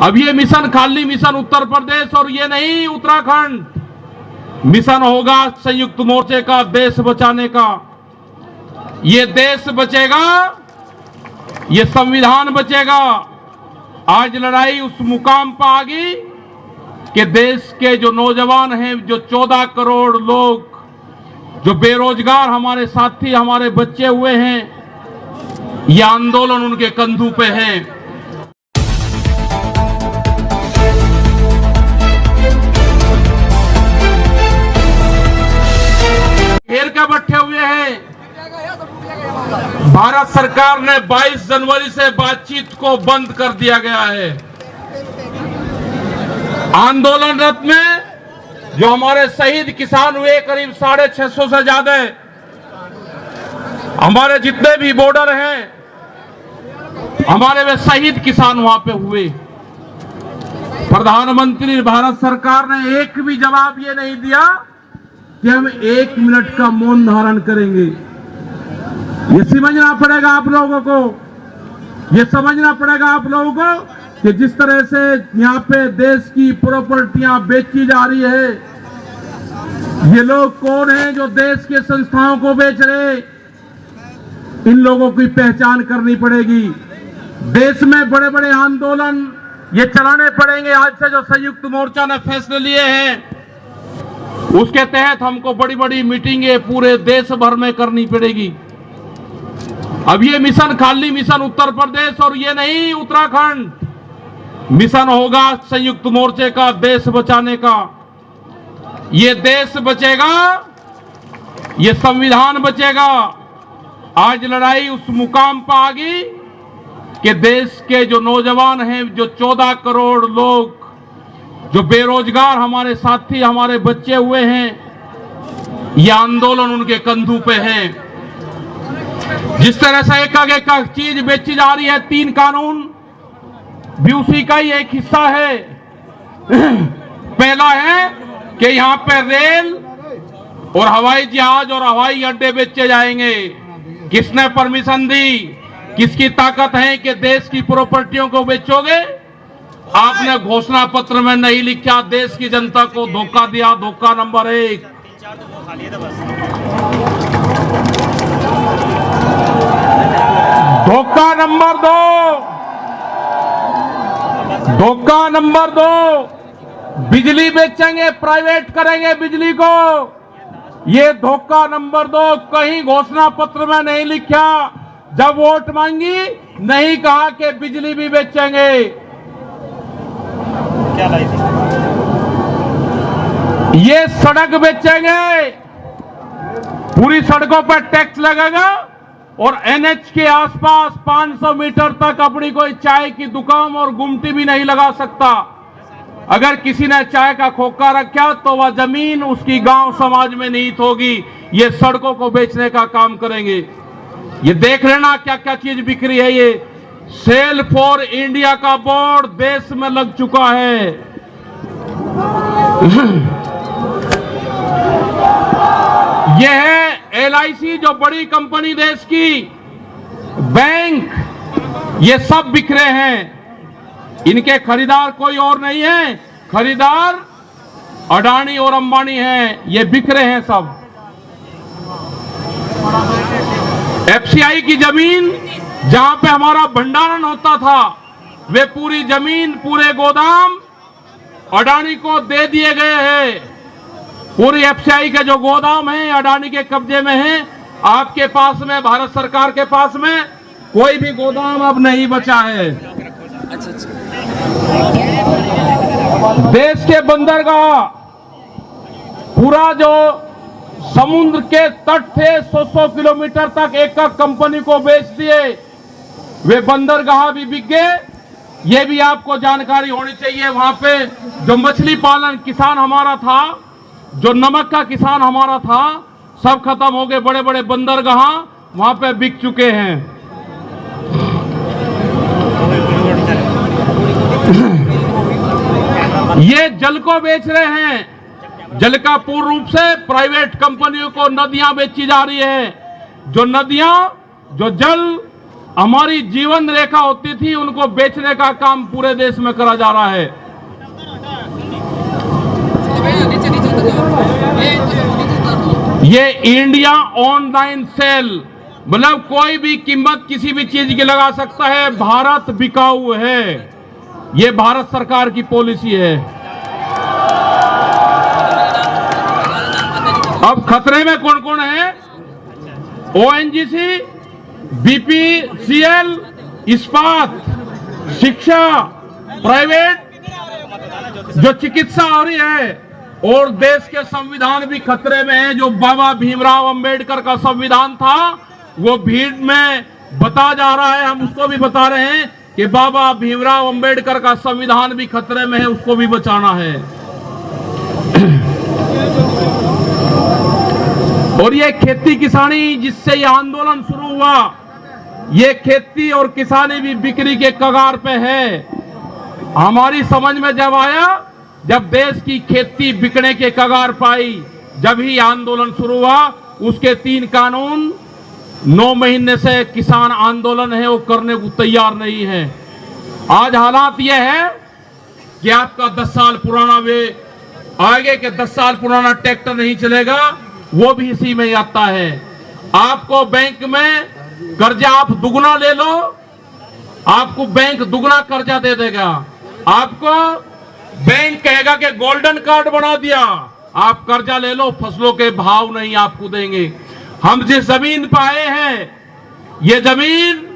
अब ये मिशन खाली मिशन उत्तर प्रदेश और ये नहीं उत्तराखंड, मिशन होगा संयुक्त मोर्चे का देश बचाने का। ये देश बचेगा, ये संविधान बचेगा। आज लड़ाई उस मुकाम पर आ गई कि देश के जो नौजवान हैं, जो 14 करोड़ लोग जो बेरोजगार हमारे साथी, हमारे बच्चे हुए हैं, ये आंदोलन उनके कंधों पे है। घेर के बैठे हुए हैं। भारत सरकार ने 22 जनवरी से बातचीत को बंद कर दिया गया है। आंदोलनरत में जो हमारे शहीद किसान हुए करीब 650 से ज्यादा, हमारे जितने भी बॉर्डर हैं, हमारे वे शहीद किसान वहां पे हुए। प्रधानमंत्री भारत सरकार ने एक भी जवाब ये नहीं दिया कि हम 1 मिनट का मौन धारण करेंगे। ये समझना पड़ेगा आप लोगों को, ये समझना पड़ेगा आप लोगों को कि जिस तरह से यहाँ पे देश की प्रॉपर्टियां बेची जा रही है, ये लोग कौन हैं जो देश के संस्थाओं को बेच रहे, इन लोगों की पहचान करनी पड़ेगी। देश में बड़े बड़े आंदोलन ये चलाने पड़ेंगे। आज से जो संयुक्त मोर्चा ने फैसले लिए हैं, उसके तहत हमको बड़ी बड़ी मीटिंगें पूरे देश भर में करनी पड़ेगी। अब ये मिशन खाली मिशन उत्तर प्रदेश और ये नहीं उत्तराखंड, मिशन होगा संयुक्त मोर्चे का देश बचाने का। ये देश बचेगा, ये संविधान बचेगा। आज लड़ाई उस मुकाम पर आ गई कि देश के जो नौजवान हैं, जो 14 करोड़ लोग जो बेरोजगार हमारे साथी, हमारे बच्चे हुए हैं, ये आंदोलन उनके कंधों पे है। जिस तरह से एक चीज बेची जा रही है, 3 कानून भी उसी का ही एक हिस्सा है। पहला है कि यहाँ पे रेल और हवाई जहाज और हवाई अड्डे बेचे जाएंगे। किसने परमिशन दी? किसकी ताकत है कि देश की प्रॉपर्टियों को बेचोगे? आपने घोषणा पत्र में नहीं लिखा, देश की जनता को धोखा दिया। धोखा नंबर 1। धोखा नंबर 2, धोखा नंबर 2, बिजली बेचेंगे, प्राइवेट करेंगे बिजली को। ये धोखा नंबर 2 कहीं घोषणा पत्र में नहीं लिखा। जब वोट मांगी नहीं कहा कि बिजली भी बेचेंगे। क्या लाई थी? ये सड़क बेचेंगे, पूरी सड़कों पर टैक्स लगेगा और एनएच के आसपास 500 मीटर तक अपनी कोई चाय की दुकान और गुमटी भी नहीं लगा सकता। अगर किसी ने चाय का खोखा रखा तो वह जमीन उसकी गांव समाज में निहित होगी। ये सड़कों को बेचने का काम करेंगे। ये देख लेना क्या क्या चीज बिक्री है। ये सेल फॉर इंडिया का बोर्ड देश में लग चुका है। यह है LIC, जो बड़ी कंपनी देश की, बैंक, ये सब बिखरे हैं। इनके खरीदार कोई और नहीं है, खरीदार अडानी और अंबानी हैं। ये बिखरे हैं सब। FCI की जमीन जहां पे हमारा भंडारण होता था, वे पूरी जमीन, पूरे गोदाम अडानी को दे दिए गए हैं। पूरी FCI के जो गोदाम हैं अडानी के कब्जे में हैं। आपके पास में, भारत सरकार के पास में कोई भी गोदाम अब नहीं बचा है। देश के बंदरगाह, पूरा जो समुद्र के तट थे 100 किलोमीटर तक एक कंपनी को बेच दिए। वे बंदरगाह भी बिक गए। ये भी आपको जानकारी होनी चाहिए। वहां पे जो मछली पालन किसान हमारा था, जो नमक का किसान हमारा था, सब खत्म हो गए। बड़े बड़े बंदरगाह वहां पे बिक चुके हैं। ये जल को बेच रहे हैं। जल का पूर्ण रूप से प्राइवेट कंपनियों को नदियां बेची जा रही है। जो नदियां, जो जल हमारी जीवन रेखा होती थी, उनको बेचने का काम पूरे देश में करा जा रहा है। ये इंडिया ऑनलाइन सेल, मतलब कोई भी कीमत किसी भी चीज की लगा सकता है, भारत बिकाऊ है, ये भारत सरकार की पॉलिसी है। अब खतरे में कौन कौन है? ओएनजीसी, बीपीसीएल, इस्पात, शिक्षा, प्राइवेट जो चिकित्सा हो रही है, और देश के संविधान भी खतरे में है। जो बाबा भीमराव अंबेडकर का संविधान था वो भीड़ में बता जा रहा है, हम उसको भी बता रहे हैं कि बाबा भीमराव अंबेडकर का संविधान भी खतरे में है, उसको भी बचाना है। और ये खेती किसानी जिससे ये आंदोलन शुरू हुआ, ये खेती और किसानी भी बिक्री के कगार पे है। हमारी समझ में जब आया, जब देश की खेती बिकने के कगार पाई, जब ही आंदोलन शुरू हुआ। उसके 3 कानून 9 महीने से किसान आंदोलन है वो करने को तैयार नहीं है। आज हालात ये है कि आपका 10 साल पुराना आगे के 10 साल पुराना ट्रैक्टर नहीं चलेगा, वो भी इसी में आता है। आपको बैंक में कर्जा आप दुगना ले लो, आपको बैंक दुगना कर्जा दे देगा। आपको बैंक कहेगा कि गोल्डन कार्ड बना दिया, आप कर्जा ले लो, फसलों के भाव नहीं आपको देंगे। हम जिस जमीन पर आए हैं, ये जमीन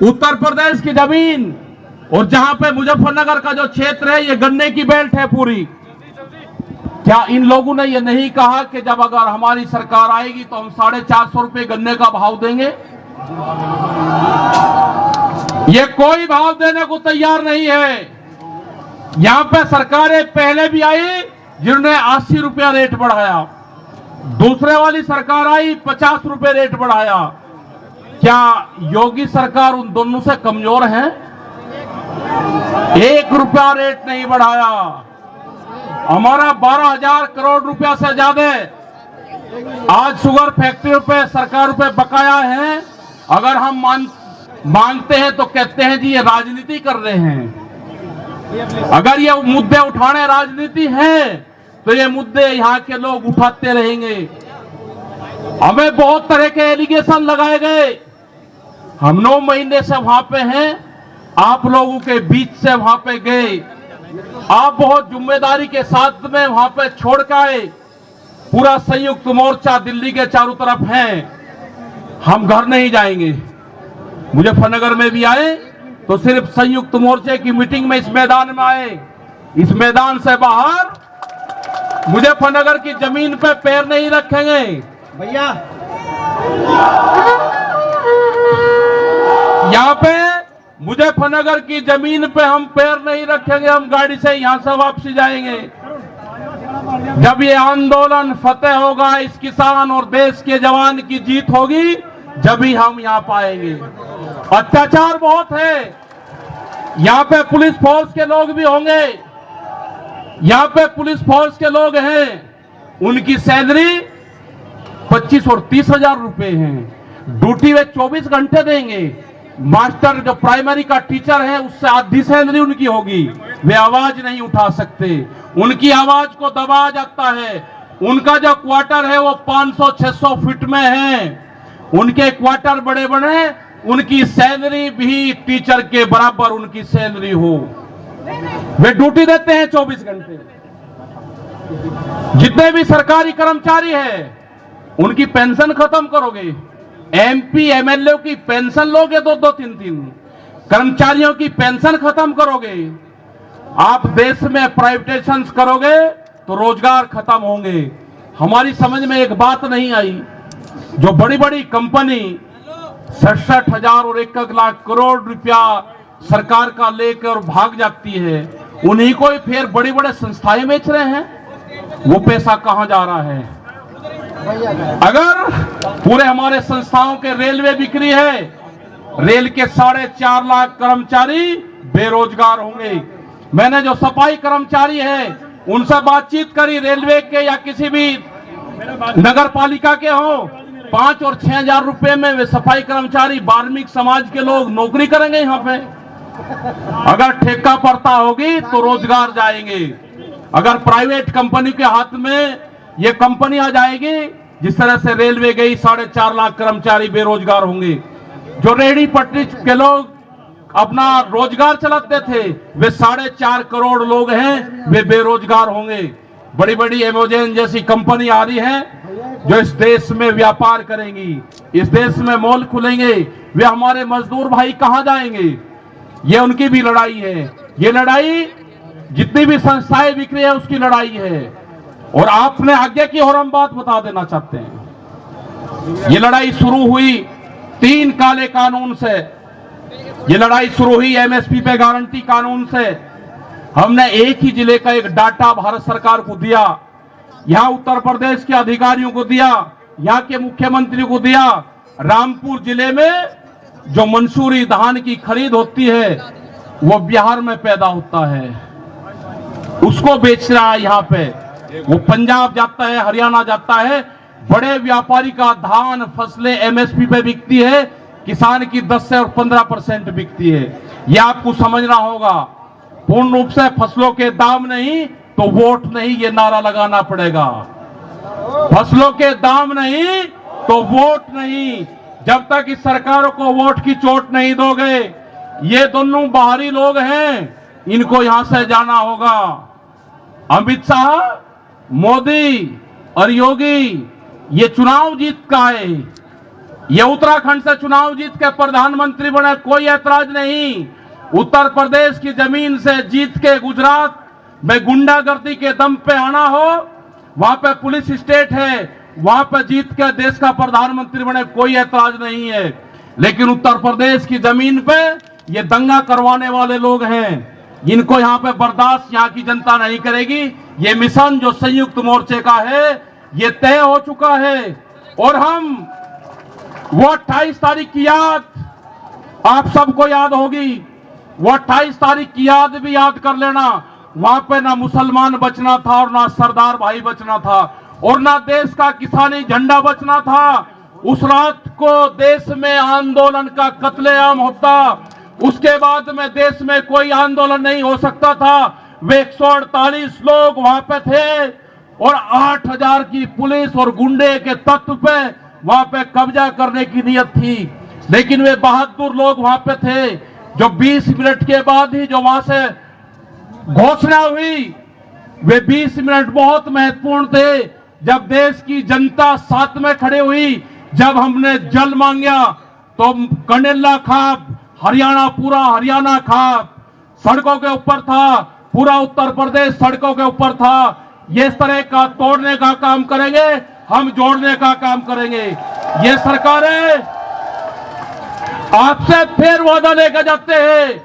उत्तर प्रदेश की जमीन, और जहां पे मुजफ्फरनगर का जो क्षेत्र है, ये गन्ने की बेल्ट है पूरी। क्या इन लोगों ने ये नहीं कहा कि जब अगर हमारी सरकार आएगी तो हम 450 रुपए गन्ने का भाव देंगे? ये कोई भाव देने को तैयार नहीं है। यहां पे सरकारें पहले भी आई जिन्होंने 80 रुपया रेट बढ़ाया, दूसरे वाली सरकार आई 50 रुपए रेट बढ़ाया। क्या योगी सरकार उन दोनों से कमजोर है? 1 रुपया रेट नहीं बढ़ाया। हमारा 12,000 करोड़ रुपया से ज्यादा आज शुगर फैक्ट्रियों पे सरकार पे बकाया है। अगर हम मांगते हैं तो कहते हैं जी ये राजनीति कर रहे हैं। अगर ये मुद्दे उठाने राजनीति है तो ये मुद्दे यहाँ के लोग उठाते रहेंगे। हमें बहुत तरह के एलिगेशन लगाए गए। हम 9 महीने से वहां पे हैं, आप लोगों के बीच से वहां पे गए, आप बहुत जिम्मेदारी के साथ में वहां पे छोड़ के आए। पूरा संयुक्त मोर्चा दिल्ली के चारों तरफ है। हम घर नहीं जाएंगे। मुजफ्फरनगर में भी आए तो सिर्फ संयुक्त मोर्चे की मीटिंग में इस मैदान में आए। इस मैदान से बाहर मुजफ्फरनगर की जमीन पे पैर नहीं रखेंगे भैया। यहाँ पे मुजफ्फरनगर की जमीन पे हम पैर नहीं रखेंगे। हम गाड़ी से यहां से वापसी जाएंगे। जब ये आंदोलन फतेह होगा, इस किसान और देश के जवान की जीत होगी, जब ही हम यहाँ पाएंगे। अत्याचार बहुत है। यहाँ पे पुलिस फोर्स के लोग भी होंगे। यहाँ पे पुलिस फोर्स के लोग हैं, उनकी सैलरी 25 और 30 हजार रुपए है। ड्यूटी वे 24 घंटे देंगे। मास्टर जो प्राइमरी का टीचर है उससे आधी सैलरी उनकी होगी। वे आवाज नहीं उठा सकते, उनकी आवाज को दबाया जाता है। उनका जो क्वार्टर है वो 500-600 फीट में है। उनके क्वार्टर बड़े बड़े, उनकी सैलरी भी टीचर के बराबर उनकी सैलरी हो। वे ड्यूटी देते हैं 24 घंटे। जितने भी सरकारी कर्मचारी हैं उनकी पेंशन खत्म करोगे। एमपी एमएलए की पेंशन लोगे 2-2, 3-3। कर्मचारियों की पेंशन खत्म करोगे। आप देश में प्राइवेटाइजेशन करोगे तो रोजगार खत्म होंगे। हमारी समझ में एक बात नहीं आई, जो बड़ी बड़ी कंपनी 67,000 और 1 लाख करोड़ रुपया सरकार का लेकर भाग जाती है, उन्हीं को ही फिर बड़ी बड़े संस्थाएं बेच रहे हैं। वो पैसा कहां जा रहा है? अगर पूरे हमारे संस्थाओं के रेलवे बिक्री है, रेल के 4.5 लाख कर्मचारी बेरोजगार होंगे। मैंने जो सफाई कर्मचारी है उनसे बातचीत करी, रेलवे के या किसी भी नगर पालिका के हो, 5 और 6 हजार रुपए में वे सफाई कर्मचारी वाल्मीकि समाज के लोग नौकरी करेंगे यहाँ पे? अगर ठेका पड़ता होगी तो रोजगार जाएंगे। अगर प्राइवेट कंपनी के हाथ में ये कंपनी आ जाएगी, जिस तरह से रेलवे गई, 4.5 लाख कर्मचारी बेरोजगार होंगे। जो रेहड़ी पटरी के लोग अपना रोजगार चलाते थे, वे 4.5 करोड़ लोग हैं, वे बेरोजगार होंगे। बड़ी बड़ी अमेज़न जैसी कंपनी आ रही है जो इस देश में व्यापार करेंगी, इस देश में मॉल खुलेंगे। वे हमारे मजदूर भाई कहां जाएंगे? ये उनकी भी लड़ाई है। ये लड़ाई जितनी भी संस्थाएं बिक्री है उसकी लड़ाई है। और आपने आगे की और हम बात बता देना चाहते हैं। ये लड़ाई शुरू हुई 3 काले कानून से। ये लड़ाई शुरू हुई एमएसपी पे गारंटी कानून से। हमने एक ही जिले का एक डाटा भारत सरकार को दिया, यहां उत्तर प्रदेश के अधिकारियों को दिया, यहां के मुख्यमंत्री को दिया। रामपुर जिले में जो मंसूरी धान की खरीद होती है वो बिहार में पैदा होता है, उसको बेच रहा है यहाँ पे। वो पंजाब जाता है, हरियाणा जाता है। बड़े व्यापारी का धान फसलें एमएसपी पे बिकती है, किसान की 10 से और 15% बिकती है। यह आपको समझना होगा। पूर्ण रूप से फसलों के दाम नहीं तो वोट नहीं, ये नारा लगाना पड़ेगा। फसलों के दाम नहीं तो वोट नहीं। जब तक इस सरकारों को वोट की चोट नहीं दोगे, ये दोनों बाहरी लोग हैं, इनको यहां से जाना होगा। अमित शाह, मोदी और योगी ये चुनाव जीत का है। ये उत्तराखंड से चुनाव जीत के प्रधानमंत्री बने, कोई ऐतराज नहीं। उत्तर प्रदेश की जमीन से जीत के गुजरात में गुंडागर्दी के दम पे आना हो, वहां पे पुलिस स्टेट है, वहां पे जीत के देश का प्रधानमंत्री बने, कोई ऐतराज नहीं है। लेकिन उत्तर प्रदेश की जमीन पे ये दंगा करवाने वाले लोग हैं, इनको यहां पे बर्दाश्त यहां की जनता नहीं करेगी। ये मिशन जो संयुक्त मोर्चे का है ये तय हो चुका है। और हम वो 28 तारीख की याद आप सबको याद होगी, वो 28 तारीख की याद भी याद कर लेना। वहां पे ना मुसलमान बचना था और ना सरदार भाई बचना था और ना देश का किसानी झंडा बचना था। उस रात को देश में आंदोलन का कत्लेआम होता, उसके बाद में देश में कोई आंदोलन नहीं हो सकता था। वे 148 लोग वहां पे थे और 8000 की पुलिस और गुंडे के तत्व पे वहां पे कब्जा करने की नियत थी। लेकिन वे बहादुर लोग वहां पे थे जो 20 मिनट के बाद ही जो वहां से घोषणा हुई, वे 20 मिनट बहुत महत्वपूर्ण थे। जब देश की जनता साथ में खड़े हुई, जब हमने जल मांगा तो कंडेला खाप, हरियाणा, पूरा हरियाणा खाप सड़कों के ऊपर था, पूरा उत्तर प्रदेश सड़कों के ऊपर था। ये इस तरह का तोड़ने का काम करेंगे, हम जोड़ने का काम करेंगे। ये सरकारें आपसे फिर वादा लेकर जाते हैं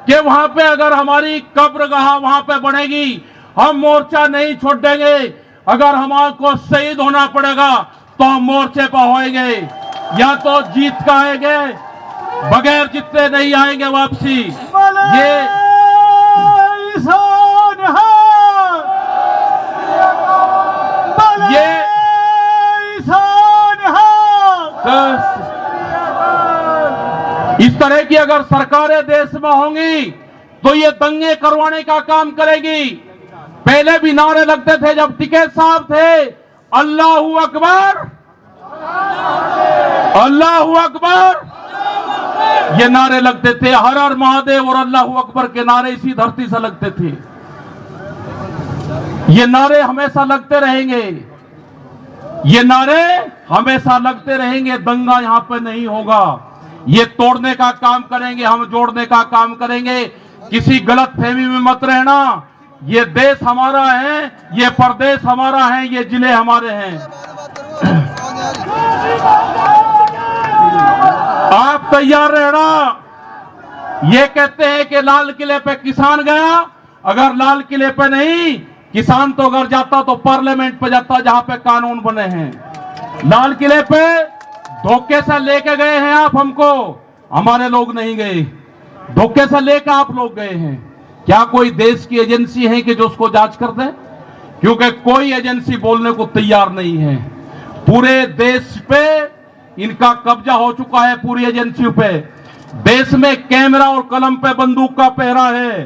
कि वहां पे अगर हमारी कब्रगाह वहां पे बनेगी, हम मोर्चा नहीं छोड़ देंगे। अगर हमको शहीद होना पड़ेगा तो हम मोर्चे पर होएंगे, या तो जीत का आएंगे, बगैर जीते नहीं आएंगे वापसी। इस तरह की अगर सरकारें देश में होंगी तो ये दंगे करवाने का काम करेगी। पहले भी नारे लगते थे जब टिकैत साहब थे, अल्लाहू अकबर, अल्लाहू अकबर, ये नारे लगते थे। हर हर महादेव और अल्लाहू अकबर के नारे इसी धरती से लगते थे। ये नारे हमेशा लगते रहेंगे, ये नारे हमेशा लगते रहेंगे। दंगा यहां पे नहीं होगा। ये तोड़ने का काम करेंगे, हम जोड़ने का काम करेंगे। किसी गलत फहमी में मत रहना। ये देश हमारा है, ये प्रदेश हमारा है, ये जिले हमारे हैं। आप तैयार रहना। ये कहते हैं कि लाल किले पे किसान गया, अगर लाल किले पे नहीं, किसान तो अगर जाता तो पार्लियामेंट पे जाता जहां पे कानून बने हैं। लाल किले पे धोखे से लेके गए हैं आप हमको, हमारे लोग नहीं गए, धोखे से लेकर आप लोग गए हैं। क्या कोई देश की एजेंसी है कि जो उसको जांच कर दे? क्योंकि कोई एजेंसी बोलने को तैयार नहीं है। पूरे देश पे इनका कब्जा हो चुका है, पूरी एजेंसियों पे। देश में कैमरा और कलम पे बंदूक का पहरा है।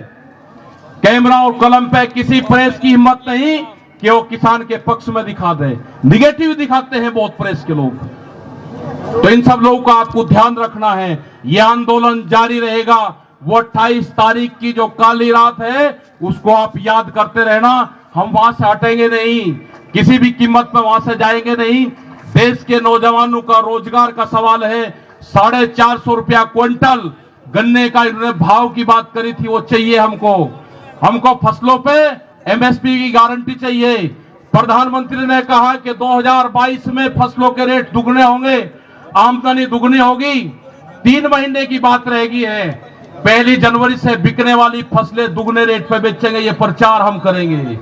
कैमरा और कलम पे किसी प्रेस की हिम्मत नहीं कि वो किसान के पक्ष में दिखा दे, निगेटिव दिखाते हैं बहुत प्रेस के लोग। तो इन सब लोगों का आपको ध्यान रखना है। यह आंदोलन जारी रहेगा। वो 28 तारीख की जो काली रात है उसको आप याद करते रहना। हम वहां से हटेंगे नहीं, किसी भी कीमत पर वहां से जाएंगे नहीं। देश के नौजवानों का रोजगार का सवाल है। 450 रुपया क्विंटल गन्ने का इन्होंने भाव की बात करी थी, वो चाहिए हमको फसलों पे एमएसपी की गारंटी चाहिए। प्रधानमंत्री ने कहा कि 2022 में फसलों के रेट दुगने होंगे, आमदनी दुगनी होगी। 3 महीने की बात रहेगी है, 1 जनवरी से बिकने वाली फसलें दुगने रेट पे बेचेंगे। ये प्रचार हम करेंगे।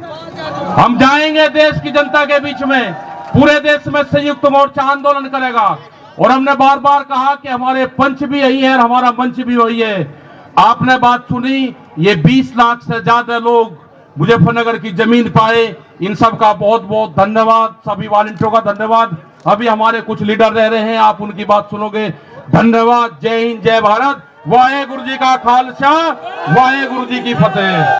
हम जाएंगे देश की जनता के बीच में, पूरे देश में संयुक्त मोर्चा आंदोलन करेगा। और हमने बार बार कहा कि हमारे पंच भी यही है और हमारा मंच भी वही है। आपने बात सुनी, ये 20 लाख से ज्यादा लोग मुजफ्फरनगर की जमीन पाए। इन सब का बहुत बहुत धन्यवाद, सभी वॉलंटियरों का धन्यवाद। अभी हमारे कुछ लीडर रह रहे हैं, आप उनकी बात सुनोगे। धन्यवाद। जय हिंद, जय भारत। वाहेगुरु जी का खालसा, वाहेगुरु जी की फतेह।